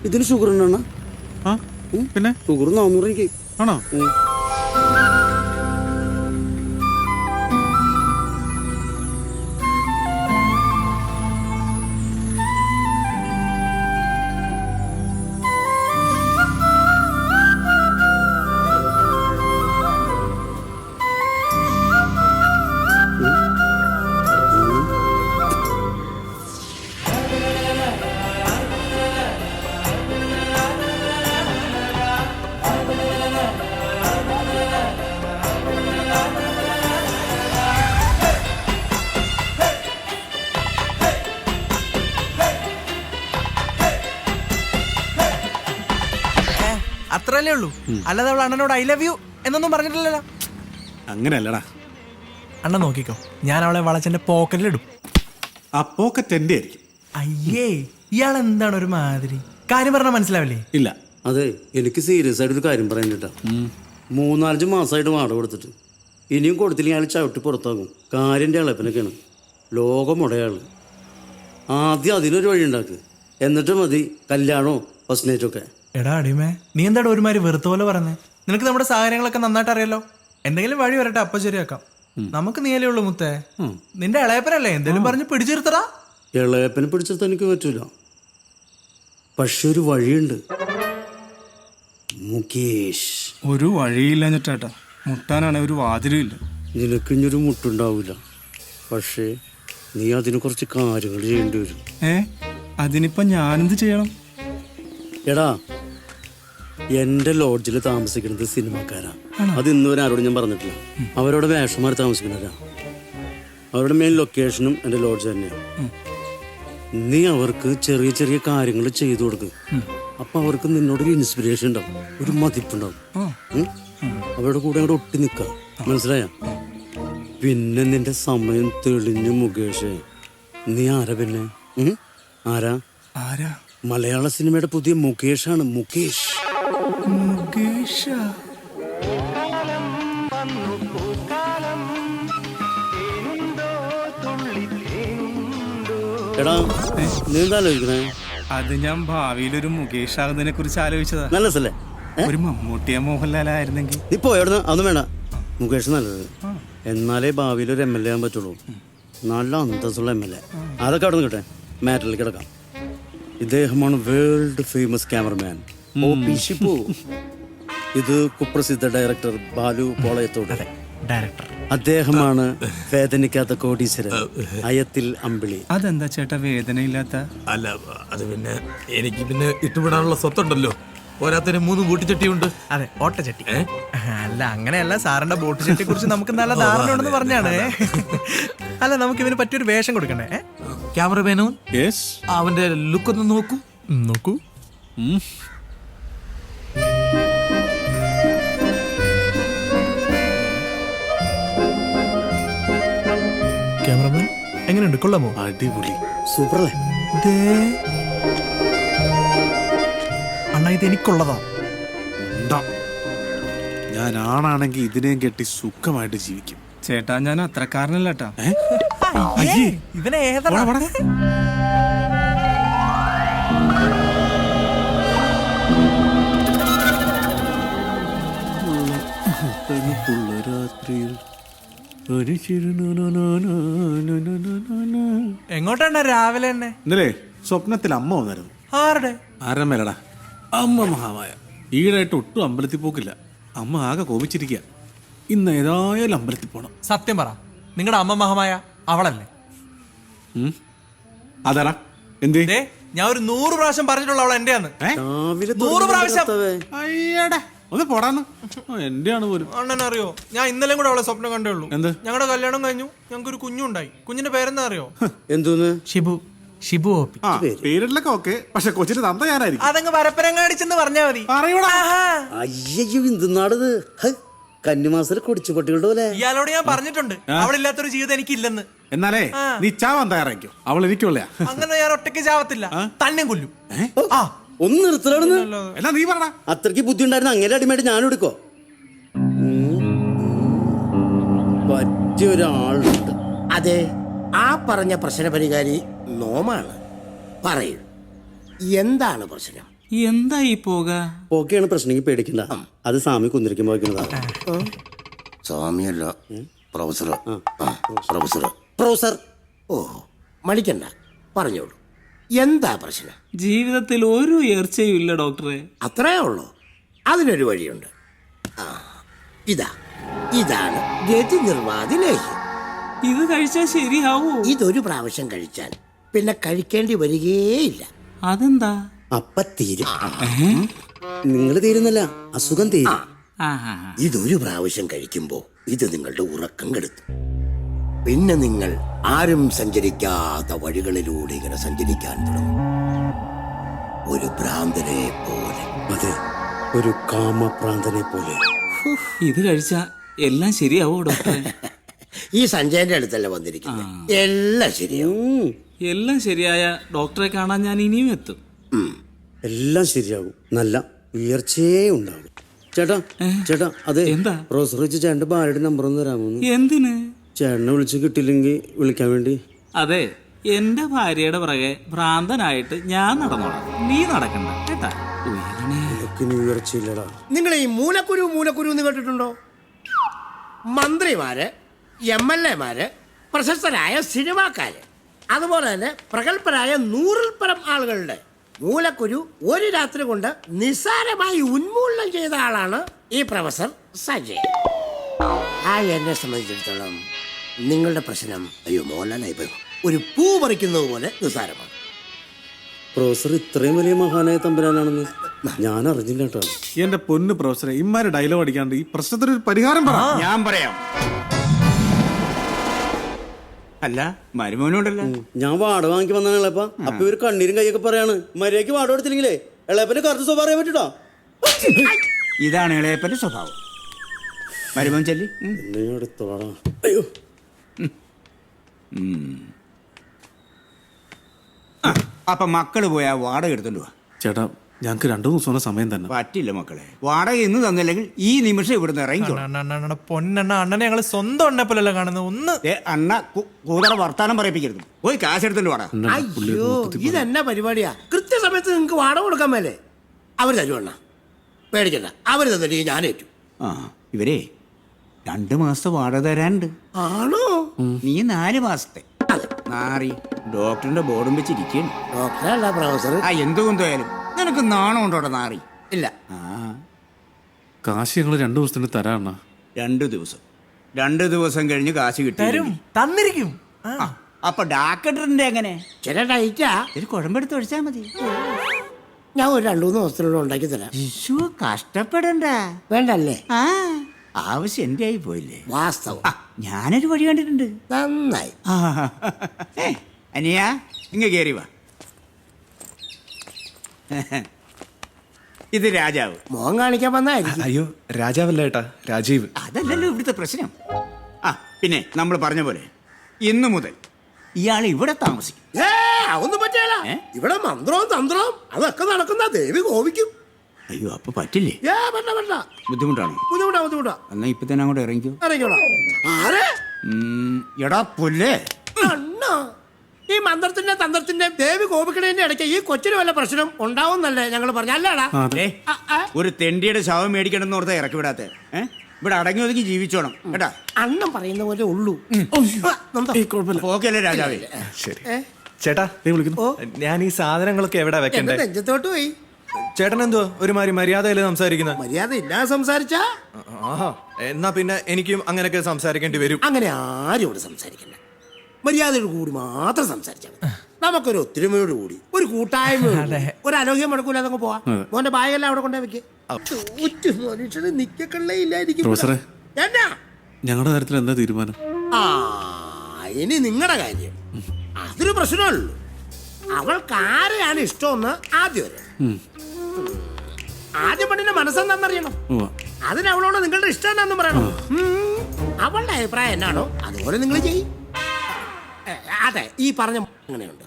ഇതിന് ഷുഗർ ഉണ്ടോ? ആ പിന്നെ ഷുഗർ 400 എനിക്ക്. ആണോ? അത്രല്ലേ ഉള്ളൂ, അല്ലാതെ അവൾ അണ്ണനോട് ഐ ലവ് യു എന്നൊന്നും പറഞ്ഞിട്ടില്ലല്ലോ. അങ്ങനെയല്ലടാ. അണ്ണൻ നോക്കിക്കോ, ഞാൻ അവളെ വളച്ചെന്റെ പോക്കറ്റിലിടും. ആ പോക്കറ്റ് എന്റെ ആയിരിക്കും. അയ്യേ, ഇയാൾ എന്താണ് ഒരു മാതിരി? കാര്യം പറഞ്ഞാൽ മനസ്സിലാവില്ലേ? ഇല്ല. അതെ, എനിക്ക് സീരിയസ് ആയിട്ട് ഒരു കാര്യം പറയാൻ കേട്ടാ. 3-4 മാസമായിട്ട് വാടക കൊടുത്തിട്ട് ഇനിയും കൊടുത്തില്ലെങ്കിൽ അയാൾ ചവിട്ടി പുറത്താകും. കാര്യൻ്റെ ഇളപ്പനൊക്കെയാണ്. ലോകം ഉടയാള്. ആദ്യം അതിനൊരു വഴി ഉണ്ടാക്ക്, എന്നിട്ട് മതി കല്യാണോ ഫസ്റ്റ് നൈറ്റൊക്കെ. എടാ അടിമേ, നീ എന്താടാ ഒരുമാതിരി വെറുത്ത പോലെ പറഞ്ഞേ? നിനക്ക് നമ്മുടെ സാഹചര്യങ്ങളൊക്കെ നന്നായിട്ട് അറിയാലോ. എന്തെങ്കിലും വഴി വരട്ടെ, അപ്പൊ ശരിയാക്കാം. നമുക്ക് നീയല്ലേ ഉള്ളു മുത്തേ. നിന്റെ ഇളയപ്പനല്ലേ, എന്തെങ്കിലും പറഞ്ഞ് പിടിച്ചെടുത്തടാ. ഇളയപ്പനെ പിടിച്ചെടുത്താൻ എനിക്ക് പറ്റൂല, പക്ഷെ ഒരു വഴിയുണ്ട്. മുകേഷ്. ഒരു വഴിയില്ല ചേട്ടാ, മുട്ടാനാണ് ഒരു വാതിലും ഇല്ല. നിനക്കിഞ്ഞൊരു മുട്ടുണ്ടാവില്ല, പക്ഷേ നീ അതിന് കുറച്ച് കാര്യങ്ങൾ ചെയ്യേണ്ടി വരും. അതിനിപ്പോ ഞാനെന്ത് ചെയ്യണം? എടാ, എന്റെ ലോഡ്ജിൽ താമസിക്കുന്നത് സിനിമാക്കാരാ. അത് ഇന്ന് വരെ ആരോടും ഞാൻ പറഞ്ഞിട്ടില്ല. അവരോട് വേഷമാർ താമസിക്കുന്നവരാ. അവരുടെ മെയിൻ ലൊക്കേഷനും എന്റെ ലോഡ്ജ് തന്നെയാണ്. നീ അവർക്ക് ചെറിയ ചെറിയ കാര്യങ്ങൾ ചെയ്തു കൊടുക്കും. അപ്പൊ അവർക്ക് നിന്നോടൊരു ഇൻസ്പിറേഷൻ ഉണ്ടാവും, ഒരു മതിപ്പുണ്ടാവും. അവരുടെ കൂടെ അങ്ങോട്ട് ഒട്ടി നിൽക്കുക, മനസ്സിലായ? പിന്നെ നിന്റെ സമയം തെളിഞ്ഞു മുകേഷ്. നീ ആരാ പിന്നെ? ആരാ? ആരാ? മലയാള സിനിമയുടെ പുതിയ മുകേഷാണ്. മുകേഷ്. എടാ, നീ എന്താ ആലോചിക്കണേ? അത് ഞാൻ ഭാവിയിലൊരു മുകേഷ് ആകുന്നതിനെ കുറിച്ച് ആലോചിച്ചതാ. നല്ല രസല്ലേ? ഒരു മമ്മൂട്ടിയ മോഹൻലാലായിരുന്നെങ്കിൽ. നീ പോയവിടുന്ന്, അതൊന്നും വേണ്ട. മുകേഷ് നല്ലത്. എന്നാലേ ഭാവിയിൽ ഒരു MLA ആകാൻ പറ്റുള്ളൂ. നല്ല അന്തസ്സുള്ള MLA. അതൊക്കെ അവിടെ നിൽക്കട്ടെ, മാറ്ററിലേക്ക് കിടക്കാം. ഇദ്ദേഹമാണ് world famous cameraman OP Shibu. ഇത് കുപ്രസിദ്ധ ഡയറക്ടർ ബാലു പോളയത്തോട്. ഡയറക്ടർ അദ്ദേഹമാണ് വേദനിക്കാത്ത കോടീശ്വരൻ അയത്തിൽ അമ്പിളി. അതെന്താ ചേട്ടാ വേദനയില്ലാത്ത? അല്ല, അത് പിന്നെ എനിക്ക് പിന്നെ ഇട്ടുവിടാനുള്ള സ്വത്തുണ്ടല്ലോ. പോരാത്തിന് 3 ബൂട്ടിച്ചട്ടിയുണ്ട്. അതെ, ഓട്ടച്ചട്ടി. അല്ല, അങ്ങനെയല്ല, സാറിന്റെ ബോട്ട് ചട്ടിയെ കുറിച്ച് നമുക്ക് നല്ല ധാരണ ഉണ്ടെന്ന് പറഞ്ഞാണ്. അല്ല, നമുക്ക് ഇവന് പറ്റിയൊരു വേഷം കൊടുക്കണ്ടേ? ക്യാമറമാനോ? യെസ്. അവന്റെ ലുക്ക് ഒന്ന് നോക്കൂ. നോക്കൂ. ക്യാമറമാൻ എങ്ങനെയുണ്ട്? കൊള്ളാമോ? അടിപൊളി, സൂപ്പറല്ലേ? അണ്ണാ, ഇത് എനിക്കുള്ളതാ. ഞാൻ ആണാണെങ്കിൽ ഇതിനെയും കെട്ടി സുഖമായിട്ട് ജീവിക്കും. ചേട്ടാ, ഞാൻ അത്രക്കാരനല്ലേട്ടാ. ഇവനെ ഏതാ? എങ്ങോട്ടാണ് രാവിലെ തന്നെ? ഇന്നലെ സ്വപ്നത്തിൽ അമ്മ വന്നായിരുന്നു. ആരുടെ? ആരമ്മേലടാ, അമ്മ മഹാമായ. ഈടായിട്ട് ഒട്ടും അമ്പലത്തിൽ പോക്കില്ല. അമ്മ ആകെ കോപിച്ചിരിക്കുക. ഇന്ന് ഏതായാലും അമ്പലത്തിൽ പോണം. സത്യം പറ, നിങ്ങളുടെ അമ്മ മഹമായ അവളല്ലേ? അതാടാ. എന്തേ? ഞാൻ ഒരു 100 പ്രാവശ്യം പറഞ്ഞിട്ടുള്ള അവൾ എന്റെയാന്ന്. 100 പ്രാവശ്യം. അയ്യടാ, ഒന്ന് പോടാന്ന്. എന്റെയാണ് പോലും. അണ്ണനറിയോ, ഞാൻ ഇന്നലെ കൂടെ അവളെ സ്വപ്നം കണ്ടേ ഉള്ളൂ. എന്ത്? ഞങ്ങളുടെ കല്യാണം കഴിഞ്ഞു, ഞങ്ങൾക്ക് ഒരു കുഞ്ഞുണ്ടായി. കുഞ്ഞിന്റെ പേരെന്താ അറിയോ? എന്തോന്ന്? ഷിബു. ഷിബു OP. പേരിലൊക്കെ ഓക്കെ, പക്ഷെ കൊച്ചിന് തന്ത ഞാനായിരിക്കും. അതങ്ങ് പരപ്പരങ്ങാടിച്ചെന്ന് പറഞ്ഞാ മതി. അയ്യോ, എന്തുന്നാടത്? കന്നിമാസത്തിൽ കൊടിച്ചു പട്ടികളുടെ പോലെ. ഇയാളോട് ഞാൻ പറഞ്ഞിട്ടുണ്ട്, അവളില്ലാത്തൊരു ജീവിതം എനിക്കില്ലെന്ന്. എന്നാലേ നീ ചാവാൻ തയ്യാറായിക്കോ. അവൾ എനിക്കുള്ള. അങ്ങനെ ഞാൻ ഒറ്റയ്ക്ക് ചാവത്തില്ല, തന്നെ കൊല്ലും. ഒന്ന് നിർത്തലാണ്. എന്നാ നീ പറഞ്ഞ അത്രയ്ക്ക് ബുദ്ധി ഉണ്ടായിരുന്ന അങ്ങനെ അടിമയായിട്ട് ഞാനും എടുക്കോ? പറ്റിയൊരാളുണ്ട്. അതെ, ആ പറഞ്ഞ പ്രശ്ന പരിഹാരി നോമാണ്. പറയൂ, എന്താണ് പ്രശ്നം? എന്തായി പോക? ഓക്കെയാണ് പ്രശ്നമെങ്കിൽ പേടിക്കണ്ട. അത് സ്വാമി കുന്തിരിക്കുമ്പോ വയ്ക്കുന്നതാ. സ്വാമിയല്ല, പ്രൊഫസർ. പ്രൊഫസർ. ഓ, മടിക്കണ്ട, പറഞ്ഞോളൂ. എന്താ പ്രശ്നം? ജീവിതത്തിൽ ഒരു ഉയർച്ചയും ഇല്ല ഡോക്ടറെ. അത്രേ ഉള്ളൂ. അതിനൊരു വഴിയുണ്ട്. ഇതാണ് ഗതി നിർവാതി ലേഹ്യം. ഇത് കഴിച്ചാൽ ശരിയാവൂ? ഇതൊരു പ്രാവശ്യം കഴിച്ചാൽ പിന്നെ കഴിക്കേണ്ടി വരികേയില്ല. അതെന്താ? അപ്പ തീരും. നിങ്ങൾ തീരുന്നല്ല, അസുഖം തീരും. ഇതൊരു പ്രാവശ്യം കഴിക്കുമ്പോ ഇത് നിങ്ങളുടെ ഉറക്കം കെടുത്തു. പിന്നെ നിങ്ങൾ ആരും സഞ്ചരിക്കാത്ത വഴികളിലൂടെ ഇങ്ങനെ സഞ്ചരിക്കാൻ തുടങ്ങും, ഒരു ഭ്രാന്തനെ പോലെ. അതെ, ഒരു കാമഭ്രാന്തനെ പോലെ. ഇത് കഴിച്ചാ എല്ലാം ശരിയാവോ ഡോക്ടറെ? ഈ സഞ്ജയന്റെ അടുത്തല്ല വന്നിരിക്കുന്നത്. എല്ലാം ശരിയാവും. എല്ലാം ശരിയായ ഡോക്ടറെ കാണാൻ ഞാൻ ഇനിയും എത്തും. എല്ലാം ശരിയാകും. നല്ല ഉയർച്ചയേ ഉണ്ടാകും. ചേട്ടാ അതെ, എന്താ? പ്രൊഫസർ വെച്ച് ചേട്ടന്റെ ഭാര്യയുടെ നമ്പർ ഒന്ന് തരാമോ? എന്തിന്? ചേട്ടനെ വിളിച്ച് കിട്ടിയില്ലെങ്കിൽ വിളിക്കാൻ വേണ്ടി. അതെ, എന്റെ ഭാര്യയുടെ പുറകെ ഭ്രാന്തനായിട്ട് ഞാൻ നടന്നോളാം, നീ നടക്കണ്ട കേട്ടാ. ഉയർച്ചയില്ലടാ. നിങ്ങൾ ഈ മൂലക്കുരു എന്ന് കേട്ടിട്ടുണ്ടോ? മന്ത്രിമാര്, MLA-മാര്, പ്രശസ്തരായ സിനിമാക്കാര്, അതുപോലെ തന്നെ പ്രഗത്ഭരായ 100-ൽ പരം ആളുകളുടെ മൂലക്കുരു ഒരു രാത്രി കൊണ്ട് നിസ്സാരമായി ഉന്മൂലനം ചെയ്ത ആളാണ് ഈ പ്രൊഫസർ സഞ്ജയ്. എന്നെ സംബന്ധിച്ചിടത്തോളം നിങ്ങളുടെ പ്രശ്നം മോഹൻലാലായി പോയി ഒരു പൂ പറിക്കുന്നത് പോലെ നിസ്സാരമാണ്. പ്രൊഫസർ ഇത്രയും വലിയ മഹാനായ തമ്പുരാനാണെന്ന് ഞാൻ അറിഞ്ഞില്ല കേട്ടോ. എന്റെ പൊന്ന് പ്രൊഫസറെ, ഇമ്മാരെ ഡയലോഗ് അടിക്കാണ്ട് ഈ പ്രശ്നത്തിന് ഒരു പരിഹാരം പറ. ഞാൻ പറയാം. അല്ല, മരുമോനുണ്ടല്ലോ. ഞാൻ വാടക വാങ്ങിക്ക് വന്നാണ് ഇളപ്പ. അപ്പൊ ഇവര് കണ്ണീരും കൈയൊക്കെ പറയാണ്. മര്യാദക്ക് വാടക കൊടുത്തില്ലെങ്കിലേ ഇളയപ്പന്റെ കറുത്ത സ്വഭാവം അറിയാൻ പറ്റൂട്ടോ. ഇതാണ് ഇളയപ്പന്റെ സ്വഭാവം. മരുമോൻ ചെല്ലി. അയ്യോ, അപ്പൊ മക്കള് പോയാ വാടക എടുത്തോണ്ട് പോവാ. ചേട്ടാ, ഞങ്ങക്ക് 2 ദിവസം സമയം തന്നെ. പറ്റില്ല മക്കളെ, വാടക ഇന്ന് തന്നില്ലെങ്കിൽ ഈ നിമിഷം ഇവിടുന്ന് ഇറങ്ങിക്കോ. പൊന്നെണ്ണ, അണ്ണനെ ഞങ്ങള് സ്വന്തം എണ്ണ പോലല്ല കാണുന്നത്. ഒന്ന് അണ്ണ കൂതറ വർത്താനം പറയിപ്പിക്കരുത്. പോയി കാശ് എടുത്തോണ്ട് വാടാ. അയ്യോ, ഇതെന്നാ പരിപാടിയാ? കൃത്യസമയത്ത് നിങ്ങൾക്ക് വാടക കൊടുക്കാൻ മേലേ? അവര് തരുവണ്ണ, പേടിക്കണ്ട. അവര് തന്നിട്ട് ഞാനേറ്റു. ഇവരെ 2 മാസത്തെ വാടക തരാനുണ്ട്. ആണോ? നീ 4 മാസത്തെ. നാറി ഡോക്ടറിന്റെ ബോർഡും വെച്ചിരിക്കുന്നു. ഡോക്ടറല്ല പ്രൊഫസർ. എന്തുകൊണ്ടായാലും നിനക്ക് നാണം ഉണ്ടോടെ നാറി? ഇല്ല. കാശ് ഞങ്ങൾ 2 ദിവസത്തിന് തരാണ്ണ. 2 ദിവസം. 2 ദിവസം കഴിഞ്ഞ് കാശ് തരും, കിട്ടും, തന്നിരിക്കും. അപ്പൊ ഡാക്ടറിന്റെ എങ്ങനെ? ചില ഡൈറ്റാ. ഒരു കുഴമ്പെടുത്ത് ഒഴിച്ചാ മതി. ഞാൻ ഒരു 2-3 ദിവസത്തിനുള്ള ഉണ്ടാക്കി തരാം. കഷ്ടപ്പെടണ്ട. വേണ്ടല്ലേ? ആവശ്യം എന്റെ ആയി പോയില്ലേ? വാസ്തവം. ഞാനൊരു വഴി കണ്ടിട്ടുണ്ട്. നന്നായി. അനിയ, ഇങ്ങ കേറി വാ. ഇത് രാജാവ്. മോൻ കാണിക്കാൻ വന്നായിരിക്കും. അയ്യോ, രാജാവല്ല ഏട്ടാ, രാജീവ്. അതല്ലല്ലോ ഇവിടുത്തെ പ്രശ്നം. പിന്നെ നമ്മൾ പറഞ്ഞ പോലെ ഇന്നു മുതൽ ഇയാൾ ഇവിടെ താമസിക്കും. അതൊന്നും പറ്റില്ല. ഇവിടെ മന്ത്രവും തന്ത്രവും അതൊക്കെ നടക്കുന്ന ദേവി കോപിക്കും. അയ്യോ, അപ്പൊ പറ്റില്ലേ? ബുദ്ധിമുട്ടാണോ? ബുദ്ധിമുട്ടാ. എന്നാ ഇപ്പൊ തന്നെ അങ്ങോട്ട് ഇറങ്ങിക്കോ. എടാ പുല്ലേ, ഈ മന്ത്രത്തിന്റെ തന്ത്രത്തിന്റെ ദേവി കോപിക്കണേന്റെ ഇടയ്ക്ക് ഈ കൊച്ചിന് വല്ല പ്രശ്നം ഉണ്ടാവുന്നല്ലേ ഞങ്ങൾ പറഞ്ഞല്ലേടാ? ഒരു തെണ്ടിയുടെ ശവം മേടിക്കണമെന്ന് ഓർത്താ ഇറക്കി വിടാത്തെ. ഇവിടെ അടങ്ങി ഒതുങ്ങി ജീവിച്ചോണം കേട്ടാ. അണ്ണം പറയുന്ന പോലെ ഉള്ളൂ. ഓക്കെയല്ലേ രാജാവേ? ശരി ചേട്ടാ, നീ വിളിക്കുന്നു. ഞാൻ ഈ സാധനങ്ങളൊക്കെ എവിടെ വെക്കണ്ടേ? നെഞ്ചത്തോട്ട് പോയി. ചേട്ടൻ എന്തോ ഒരുമാതിരി മര്യാദയില് സംസാരിക്കുന്നത്? മര്യാദ ഇല്ലാതെ സംസാരിച്ചാ എന്നാ പിന്നെ എനിക്കും അങ്ങനെയൊക്കെ സംസാരിക്കേണ്ടി വരും. അങ്ങനെ ആരും ഇവിടെ സംസാരിക്കണ്ട. മര്യാദയോട് കൂടി മാത്രം സംസാരിച്ചാൽ മതി. നമുക്കൊരു ഒത്തൊരുമയോട് കൂടി, ഒരു കൂട്ടായ്മ, ഒരു അലോഹ്യം മുടക്കൂല. അതങ്ങ് പോവാ. മോന്റെ ബാഗെല്ലാം അവിടെ കൊണ്ടേ വെക്കേ. മനുഷ്യന് നിക്കക്കള്ളേ ഇല്ലായിരിക്കും. എന്നാ ഞങ്ങളുടെ കാര്യത്തിൽ എന്താ തീരുമാനം? ഇനി നിങ്ങളുടെ കാര്യം അതൊരു പ്രശ്നമല്ലോ. അവൾക്ക് ആരെയാണ് ഇഷ്ടമെന്ന് ആദ്യം പെണ്ണിന്റെ മനസ്സെന്താണെന്നറിയണം. അതിന് അവളോട് നിങ്ങളുടെ ഇഷ്ടം എന്താണെന്ന് പറയണം. അവളുടെ അഭിപ്രായം എന്നാണോ അതുപോലെ നിങ്ങൾ ചെയ്യും. അതെ, ഈ പറഞ്ഞ അങ്ങനെയുണ്ട്.